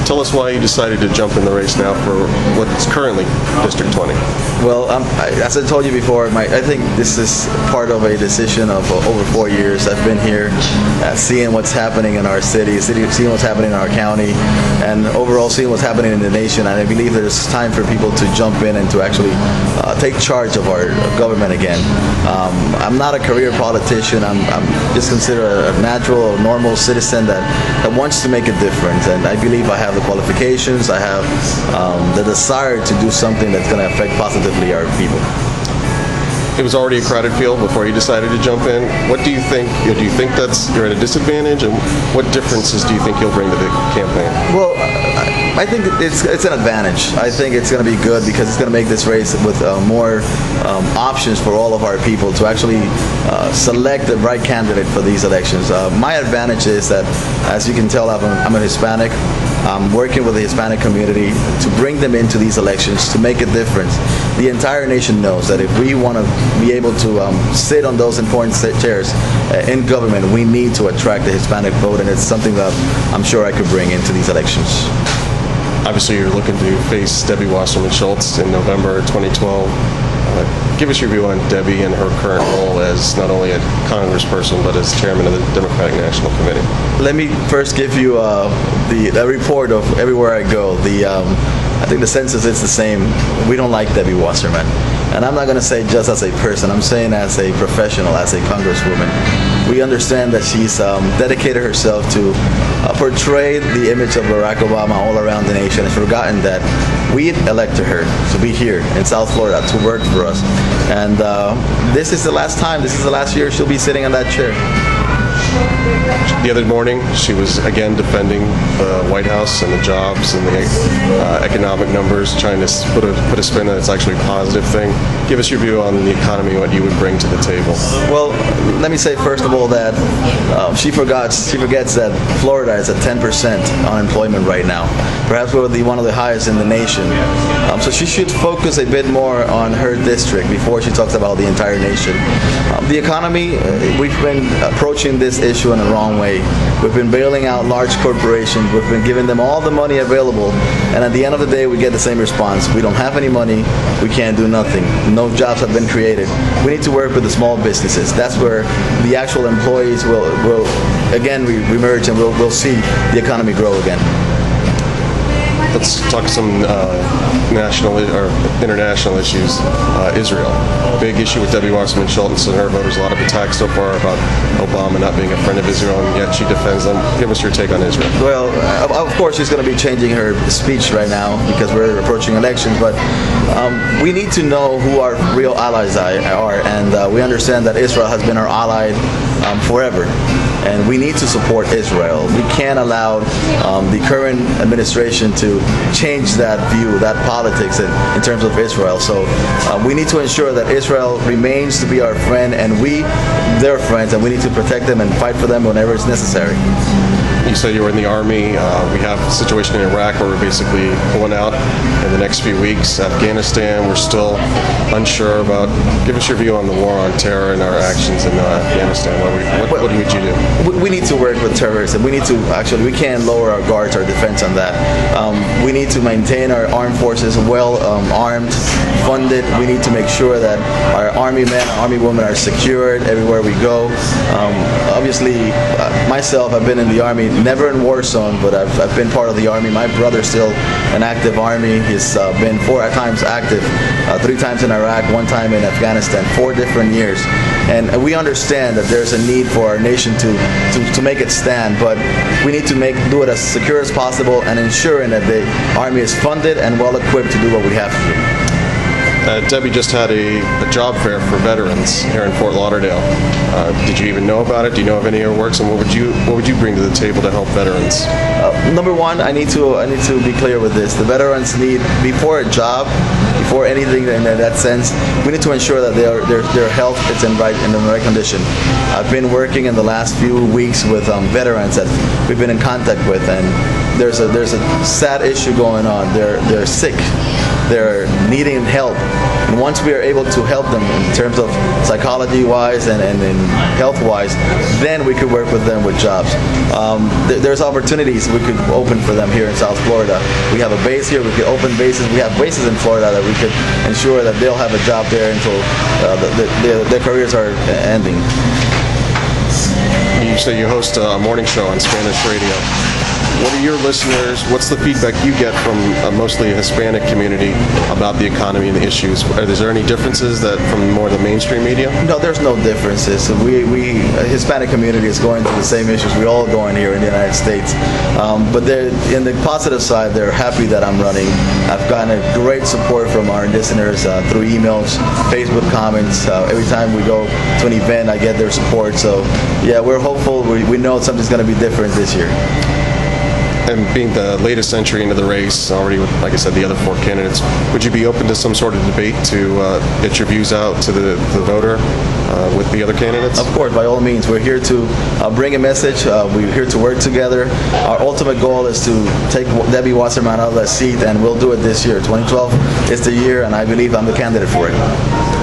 Tell us why you decided to jump in the race now for what's currently District 20. Well, as I told you before, I think this is part of a decision of over 4 years. I've been here seeing what's happening in our city, seeing what's happening in our county, and overall seeing what's happening in the nation. And I believe there's time for people to jump in and to actually take charge of our government again. I'm not a career politician. I'm just considered a natural or normal citizen that wants to make a difference. And I believe I have the qualifications. I have the desire to do something that's going to affect positively our people. It was already a crowded field before you decided to jump in. What do you think? Do you think you're at a disadvantage, and what differences do you think you'll bring to the campaign? Well, I think it's an advantage. I think it's going to be good because it's going to make this race with more options for all of our people to actually select the right candidate for these elections. My advantage is that, as you can tell, I'm a Hispanic. I'm working with the Hispanic community to bring them into these elections to make a difference. The entire nation knows that if we want to be able to sit on those important chairs in government, we need to attract the Hispanic vote, and it's something that I'm sure I could bring into these elections. Obviously, you're looking to face Debbie Wasserman Schultz in November 2012. Give us your view on Debbie and her current role as not only a congressperson but as chairman of the Democratic National Committee. Let me first give you the report of everywhere I go. I think the census is the same. We don't like Debbie Wasserman. And I'm not going to say just as a person. I'm saying as a professional, as a congresswoman. We understand that she's dedicated herself to portray the image of Barack Obama all around the nation. Has forgotten that we elected her to be here in South Florida to work for us. And this is the last time, this is the last year she'll be sitting in that chair. The other morning, she was again defending the White House and the jobs and the economic numbers, trying to put a spin that it's actually a positive thing. Give us your view on the economy, what you would bring to the table. Well, let me say first of all that she forgets that Florida is at 10% unemployment right now. Perhaps we're one of the highest in the nation. So she should focus a bit more on her district before she talks about the entire nation. The economy, we've been approaching this issue in the wrong way. We've been bailing out large corporations. We've been giving them all the money available, and at the end of the day, we get the same response. We don't have any money. We can't do nothing. No jobs have been created. We need to work with the small businesses. That's where the actual employees will again reemerge, and we'll see the economy grow again. Let's talk some national or international issues. Israel, big issue with Debbie Wasserman Schultz and her voters. A lot of attacks so far about Obama not being a friend of Israel, and yet she defends them. Give us your take on Israel. Well, of course, she's going to be changing her speech right now because we're approaching elections. But we need to know who our real allies are, and we understand that Israel has been our ally forever. And we need to support Israel. We can't allow the current administration to change that view, that politics in terms of Israel. So we need to ensure that Israel remains to be our friend, and we, their friends, and we need to protect them and fight for them whenever it's necessary. You said you were in the Army. We have a situation in Iraq where we're basically pulling out in the next few weeks. Afghanistan, we're still unsure about. Give us your view on the war on terror and our actions in Afghanistan. What would you do? We need to work with terrorism. We need to we can't lower our guards, our defense on that. We need to maintain our armed forces well armed, funded. We need to make sure that our Army men, Army women are secured everywhere we go. Obviously, myself, I've been in the Army, never in war zone, but I've been part of the Army. My brother's still an active Army. He's been 4 times active, 3 times in Iraq, 1 time in Afghanistan, 4 different years. And we understand that there's a need for our nation to make it stand, but we need to do it as secure as possible and ensuring that the Army is funded and well equipped to do what we have to do. Debbie just had a job fair for veterans here in Fort Lauderdale. Did you even know about it? Do you know of any of your works, and what would you bring to the table to help veterans? Number one, I need to be clear with this. The veterans need, before a job, before anything in that sense, we need to ensure that their health is in the right condition. I've been working in the last few weeks with veterans that we've been in contact with, and there's a sad issue going on. They're sick. They're needing help. And once we are able to help them in terms of psychology-wise and health-wise, then we could work with them with jobs. There's opportunities we could open for them here in South Florida. We have a base here. We could open bases. We have bases in Florida that we could ensure that they'll have a job there until their careers are ending. You say you host a morning show on Spanish radio. What are your listeners, what's the feedback you get from mostly a Hispanic community about the economy and the issues? Is there any differences from more of the mainstream media? No, there's no differences. Hispanic community is going through the same issues we all going here in the United States. But in the positive side, they're happy that I'm running. I've gotten a great support from our listeners through emails, Facebook comments. Every time we go to an event, I get their support. So, yeah, we're hopeful. We know something's going to be different this year. And being the latest entry into the race, already with, like I said, the other 4 candidates, would you be open to some sort of debate to get your views out to the voter with the other candidates? Of course, by all means. We're here to bring a message. We're here to work together. Our ultimate goal is to take Debbie Wasserman out of that seat, and we'll do it this year. 2012 is the year, and I believe I'm the candidate for it.